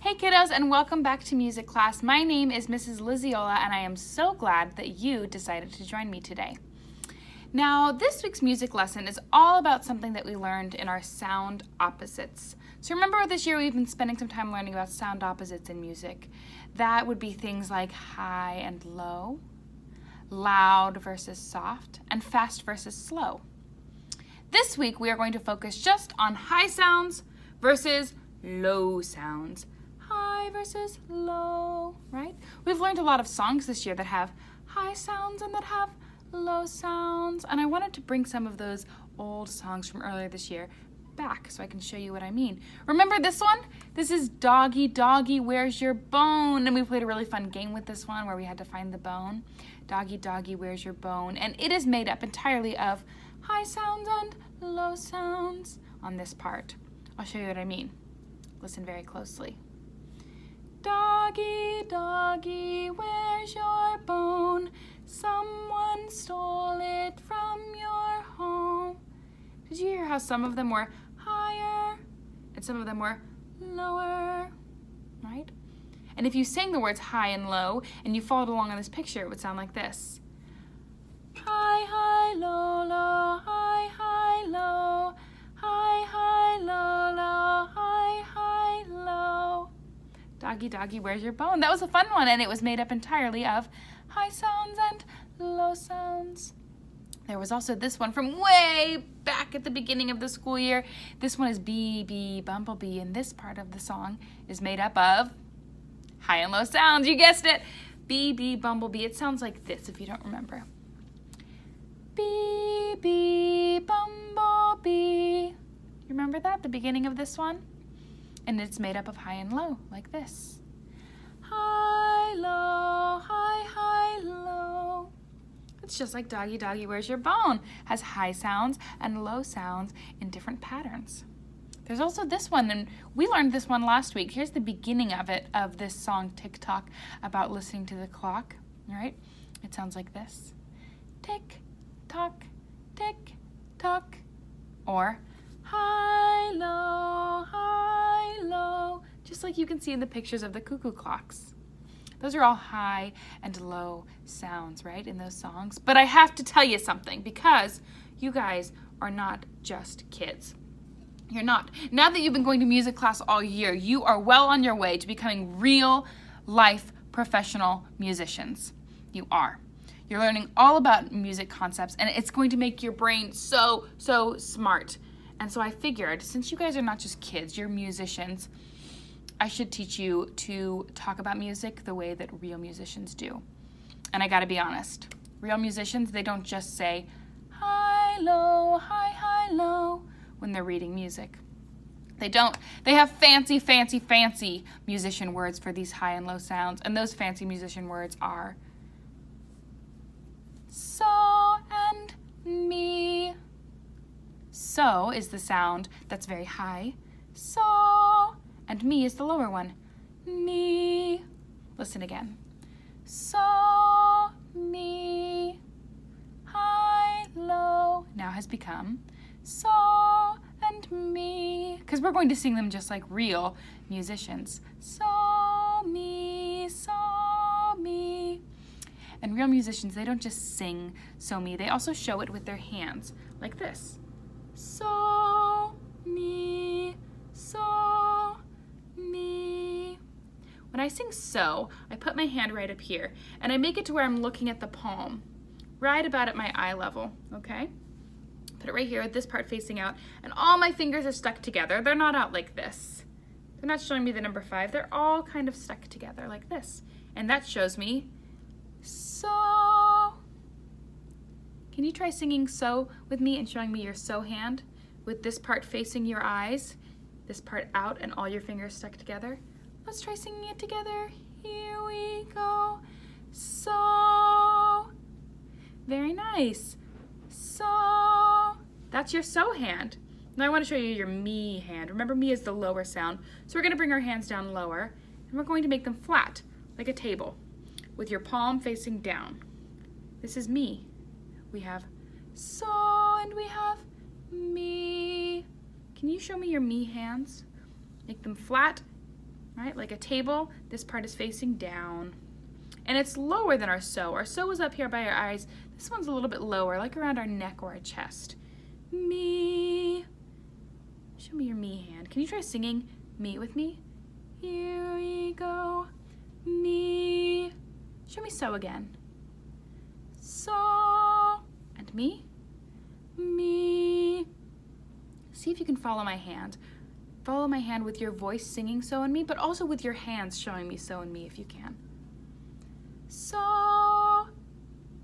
Hey kiddos, and welcome back to music class. My name is Mrs. Lizaola, and I am so glad that you decided to join me today. Now, this week's music lesson is all about something that we learned in our sound opposites. So remember this year we've been spending some time learning about sound opposites in music. That would be things like high and low, loud versus soft, and fast versus slow. This week we are going to focus just on high sounds versus low sounds. High versus low, right? We've learned a lot of songs this year that have high sounds and that have low sounds, and I wanted to bring some of those old songs from earlier this year back so I can show you what I mean. Remember this one? This is Doggy, Doggy, Where's Your Bone? And we played a really fun game with this one where we had to find the bone. Doggy, Doggy, Where's Your Bone? And it is made up entirely of high sounds and low sounds on this part. I'll show you what I mean. Listen very closely. Doggy, doggy, where's your bone? Someone stole it from your home. Did you hear how some of them were higher and some of them were lower, right? And if you sang the words high and low and you followed along on this picture, it would sound like this. High, high, low, low, high, high, low, high, high, low, low, high, high, low. Doggy, doggy, where's your bone? That was a fun one, and it was made up entirely of high sounds and low sounds. There was also this one from way back at the beginning of the school year. This one is bee, bee, bumblebee, and this part of the song is made up of high and low sounds. You guessed it. Bee, bee, bumblebee. It sounds like this if you don't remember. Bee, bee, bumblebee. You remember that, the beginning of this one? And it's made up of high and low, like this. High, low, high, high, low. It's just like Doggy, Doggy, Where's Your Bone? Has high sounds and low sounds in different patterns. There's also this one, and we learned this one last week. Here's the beginning of it, of this song, Tick-Tock, about listening to the clock, all right? It sounds like this. Tick-tock, tick-tock, or high, low, high, low, just like you can see in the pictures of the cuckoo clocks. Those are all high and low sounds, right, in those songs. But I have to tell you something, because you guys are not just kids. You're not. Now that you've been going to music class all year, you are well on your way to becoming real life professional musicians. You are. You're learning all about music concepts, and it's going to make your brain so smart. And so I figured, since you guys are not just kids, you're musicians, I should teach you to talk about music the way that real musicians do. And I gotta be honest, real musicians, they don't just say high, low, high, high, low when they're reading music. They don't. They have fancy, fancy, fancy musician words for these high and low sounds, and those fancy musician words are so and me. So is the sound that's very high. So, and me is the lower one. Me. Listen again. So, me. High, low. Now has become so and me. Because we're going to sing them just like real musicians. So, me, so, me. And real musicians, they don't just sing so me. They also show it with their hands, like this. So, me, so, me. When I sing so, I put my hand right up here, and I make it to where I'm looking at the palm, right about at my eye level, okay? Put it right here with this part facing out, and all my fingers are stuck together. They're not out like this. They're not showing me the number 5. They're all kind of stuck together like this, and that shows me so. Can you try singing so with me and showing me your so hand with this part facing your eyes, this part out, and all your fingers stuck together? Let's try singing it together. Here we go. So. Very nice. So. That's your so hand. Now I want to show you your me hand. Remember, me is the lower sound. So we're going to bring our hands down lower, and we're going to make them flat, like a table, with your palm facing down. This is me. We have so and we have me. Can you show me your me hands? Make them flat right? Like a table, this part is facing down. And it's lower than our so. Our so is up here by our eyes. This one's a little bit lower, like around our neck or our chest. Me. Show me your me hand. Can you try singing me with me? Here we go. Me. Show me so again. So. And me. Me. See if you can follow my hand. Follow my hand with your voice singing so and me, but also with your hands showing me so and me if you can. So,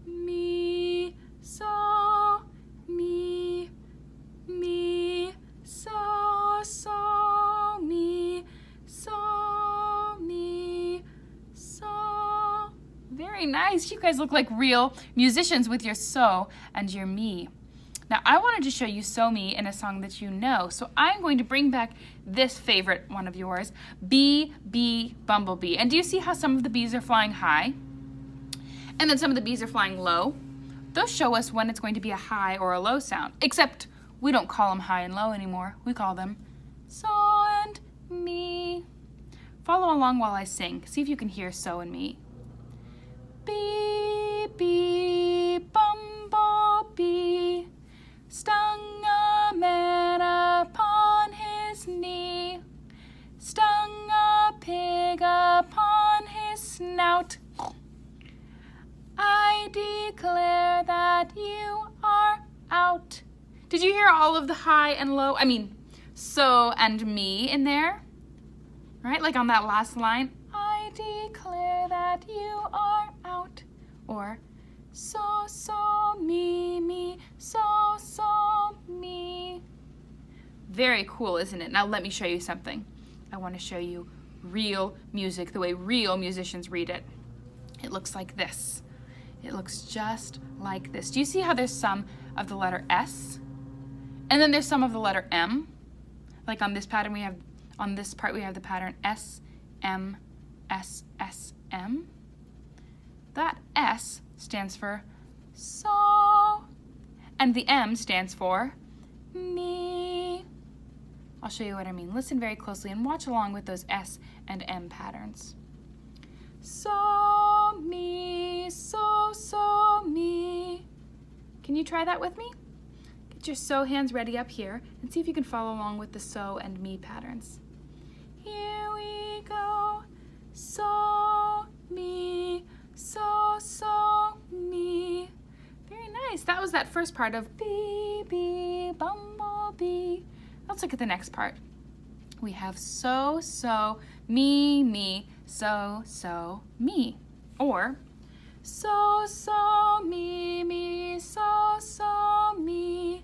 me, so, me, me, so, so, me, so, me, so. Very nice. You guys look like real musicians with your so and your me. Now, I wanted to show you So Me in a song that you know, so I'm going to bring back this favorite one of yours, Bee, Bee, Bumblebee. And do you see how some of the bees are flying high? And then some of the bees are flying low? Those show us when it's going to be a high or a low sound, except we don't call them high and low anymore. We call them So and Me. Follow along while I sing. See if you can hear So and Me. Bee, bee, bumblebee, stung a man upon his knee, stung a pig upon his snout. I declare that you are out. Did you hear all of the high and low? So and me in there? Right, like on that last line. I declare that you are out. Or so, so, me, me, so, so, me. Very cool, isn't it? Now let me show you something. I want to show you real music, the way real musicians read it. It looks like this. It looks just like this. Do you see how there's some of the letter S? And then there's some of the letter M? Like on this pattern on this part we have the pattern S, M, S, S, M. That S stands for so, and the M stands for me. I'll show you what I mean. Listen very closely and watch along with those S and M patterns. So, me, so, so, me. Can you try that with me? Get your so hands ready up here and see if you can follow along with the so and me patterns. Here we go. So, me, so, so, me. Very nice. That was that first part of bee, bee, bumblebee. Let's look at the next part. We have so, so, me, me, so, so, me. Or so, so, me, me, so, so, me.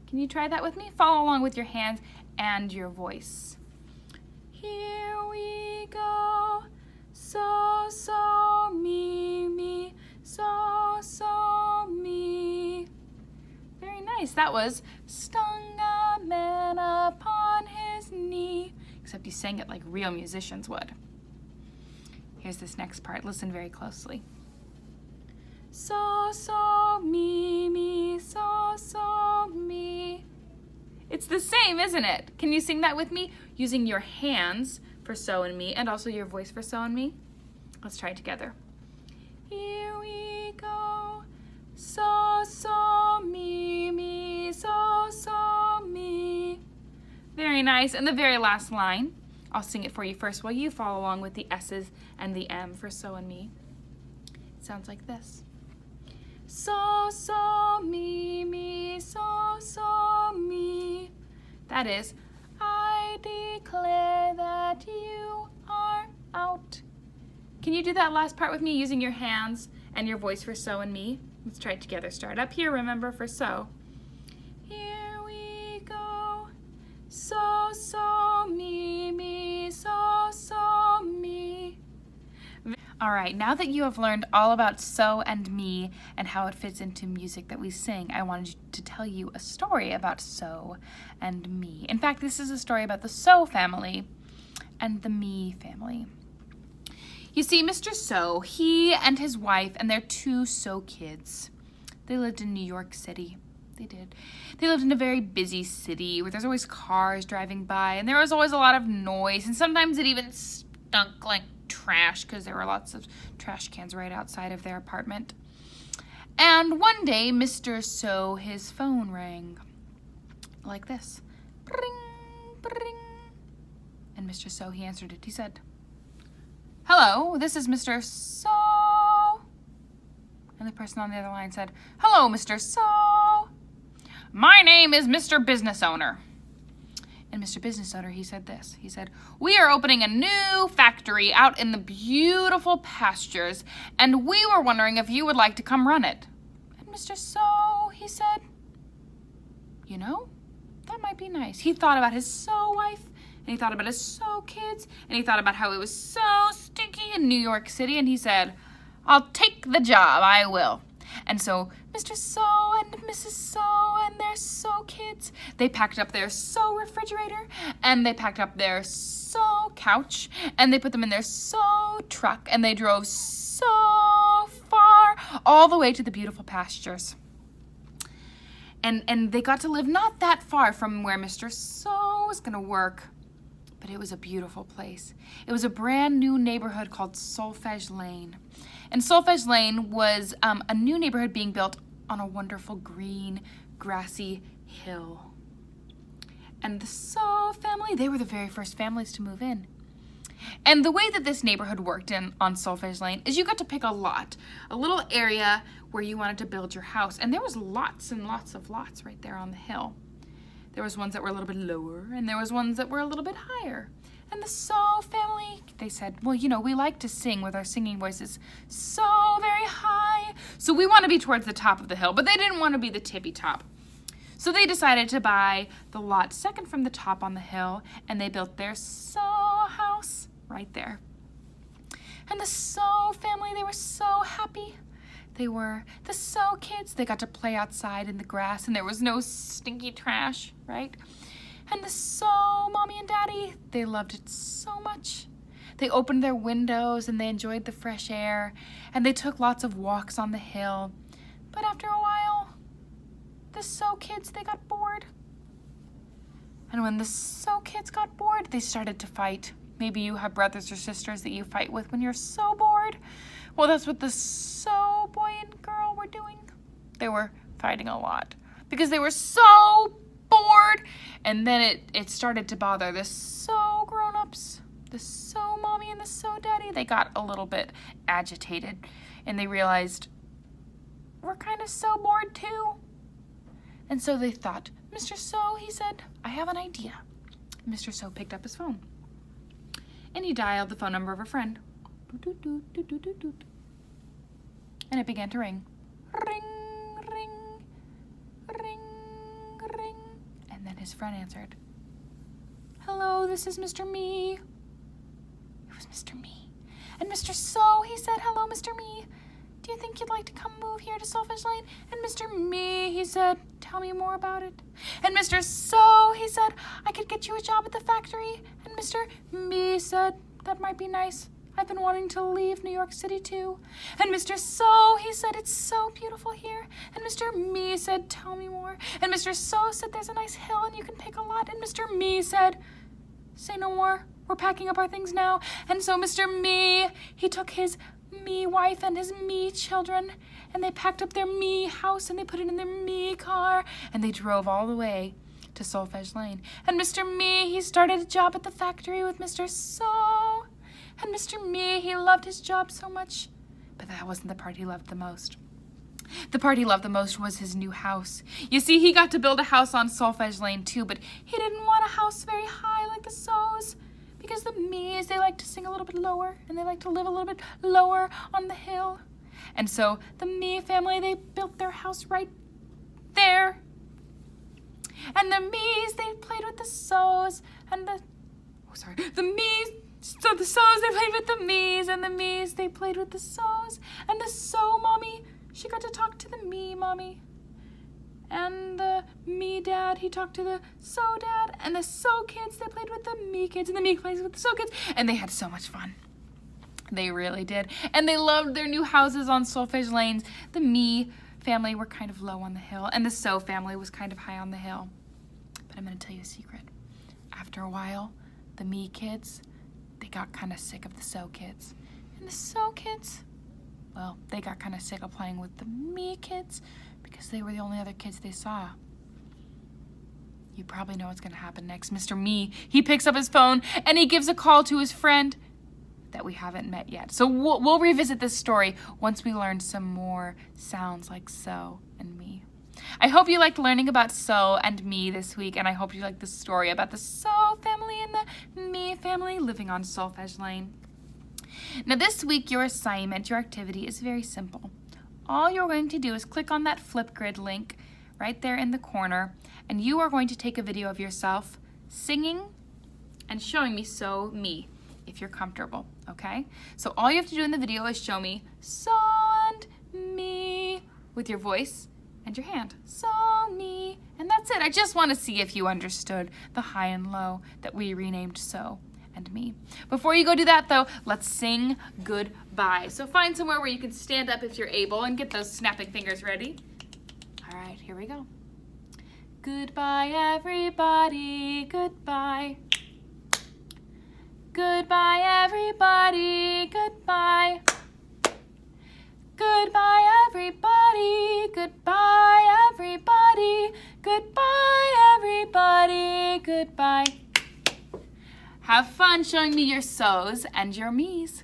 Can you try that with me? Follow along with your hands and your voice. Here we go. So, so, me, me, so, so, me. Very nice. That was stung a man upon his knee. Except you sang it like real musicians would. Here's this next part. Listen very closely. So, so, me, me, so, so, me. It's the same, isn't it? Can you sing that with me? Using your hands for so and me, and also your voice for so and me. Let's try it together. Here we go. So, so, me, me, so, so, me. Very nice. And the very last line, I'll sing it for you first while you follow along with the S's and the M for so and me. It sounds like this. So, so, me, me, so, so, me. That is, I declare that you are out. Can you do that last part with me using your hands and your voice for so and me? Let's try it together. Start up here, remember, for so. Here we go. So, so, me, me, so, so, me. All right, now that you have learned all about so and me and how it fits into music that we sing, I wanted to tell you a story about so and me. In fact, this is a story about the So family and the Me family. You see, Mr. So, he and his wife and their two So kids, they lived in New York City. they did. They lived in a very busy city where there's always cars driving by, and there was always a lot of noise, and sometimes it even stunk like trash because there were lots of trash cans right outside of their apartment. And one day, Mr. So, his phone rang like this. Bring, bring. And Mr. So, he answered it. He said, "Hello, this is Mr. So." And the person on the other line said, "Hello, Mr. So. My name is Mr. Business Owner." And Mr. Business Owner, he said this. He said, "We are opening a new factory out in the beautiful pastures, and we were wondering if you would like to come run it." And Mr. So, he said, "You know, that might be nice." He thought about his So wife, and he thought about his So kids, and he thought about how it was so stinky in New York City, and he said, "I'll take the job, I will." And so Mr. So and Mrs. So and their So kids, they packed up their So refrigerator, and they packed up their So couch, and they put them in their So truck, and they drove so far, all the way to the beautiful pastures. And they got to live not that far from where Mr. So was going to work, but it was a beautiful place. It was a brand new neighborhood called Solfege Lane. And Solfege Lane was a new neighborhood being built on a wonderful green, grassy hill. And the So family, they were the very first families to move in. And the way that this neighborhood worked on Solfege Lane is you got to pick a lot, a little area where you wanted to build your house. And there was lots and lots of lots right there on the hill. There was ones that were a little bit lower, and there was ones that were a little bit higher. And the So family, they said, "Well, you know, we like to sing with our singing voices so very high, so we want to be towards the top of the hill," but they didn't want to be the tippy top. So they decided to buy the lot second from the top on the hill, and they built their So house right there. And the So family, they were so happy. They were the So kids. They got to play outside in the grass, and there was no stinky trash, right? And the So mommy and daddy, they loved it so much. They opened their windows, and they enjoyed the fresh air, and they took lots of walks on the hill. But after a while, the So kids, they got bored. And when the So kids got bored, they started to fight. Maybe you have brothers or sisters that you fight with when you're so bored. Well, that's what the So boy and girl were doing. They were fighting a lot because they were so bored. And then it started to bother the So grown-ups, the So mommy and the So daddy. They got a little bit agitated, and they realized, we're kind of so bored too. And so they thought, Mr. So, he said, "I have an idea." Mr. So picked up his phone, and he dialed the phone number of a friend. Doot, doot, doot, doot, doot, doot. And it began to ring. Ring, ring, ring, ring. And then his friend answered. "Hello, this is Mr. Me." It was Mr. Me. And Mr. So, he said, "Hello, Mr. Me. Do you think you'd like to come move here to Solfege Lane?" And Mr. Me, he said, "Tell me more about it." And Mr. So, he said, "I could get you a job at the factory." And Mr. Me said, "That might be nice. I've been wanting to leave New York City too." And Mr. So, he said, "It's so beautiful here." And Mr. Me said, "Tell me more." And Mr. So said, "There's a nice hill and you can pick a lot." And Mr. Me said, "Say no more. We're packing up our things now." And so Mr. Me, he took his Me wife and his Me children, and they packed up their Me house, and they put it in their Me car, and they drove all the way to Solfege Lane. And Mr. Me, he started a job at the factory with Mr. So. And Mr. Me, he loved his job so much, but that wasn't the part he loved the most. The part he loved the most was his new house. You see, he got to build a house on Solfege Lane too, but he didn't want a house very high like the So's, because the Me's, they like to sing a little bit lower, and they like to live a little bit lower on the hill. And so the Me family, they built their house right there. And the Me's, they played with the So's, and the Me's, so the So's, they played with the Me's, and the Me's, they played with the So's, and the So mommy, she got to talk to the Me mommy. And the Me dad, he talked to the So dad, and the So kids, they played with the Me kids, and the Me played with the So kids, and they had so much fun. They really did. And they loved their new houses on Solfege Lanes. The Me family were kind of low on the hill, and the So family was kind of high on the hill. But I'm going to tell you a secret. After a while, the Me kids, they got kind of sick of the So kids. And the So kids, well, they got kind of sick of playing with the Me kids because they were the only other kids they saw. You probably know what's going to happen next. Mr. Me, he picks up his phone and he gives a call to his friend that we haven't met yet. So we'll revisit this story once we learn some more sounds like So and Me. I hope you liked learning about So and Me this week, and I hope you liked the story about the So family and the Me family living on Solfege Lane. Now this week, your assignment, your activity is very simple. All you're going to do is click on that Flipgrid link right there in the corner, and you are going to take a video of yourself singing and showing me So, Me, if you're comfortable, okay? So all you have to do in the video is show me So and Me with your voice and your hand. So, Me, and that's it. I just want to see if you understood the high and low that we renamed So and Me. Before you go do that though, let's sing goodbye. So find somewhere where you can stand up if you're able and get those snapping fingers ready. All right, here we go. Goodbye, everybody, goodbye. Goodbye, everybody, goodbye. Goodbye, everybody, goodbye, everybody. Goodbye, everybody, goodbye. Have fun showing me your So's and your Me's.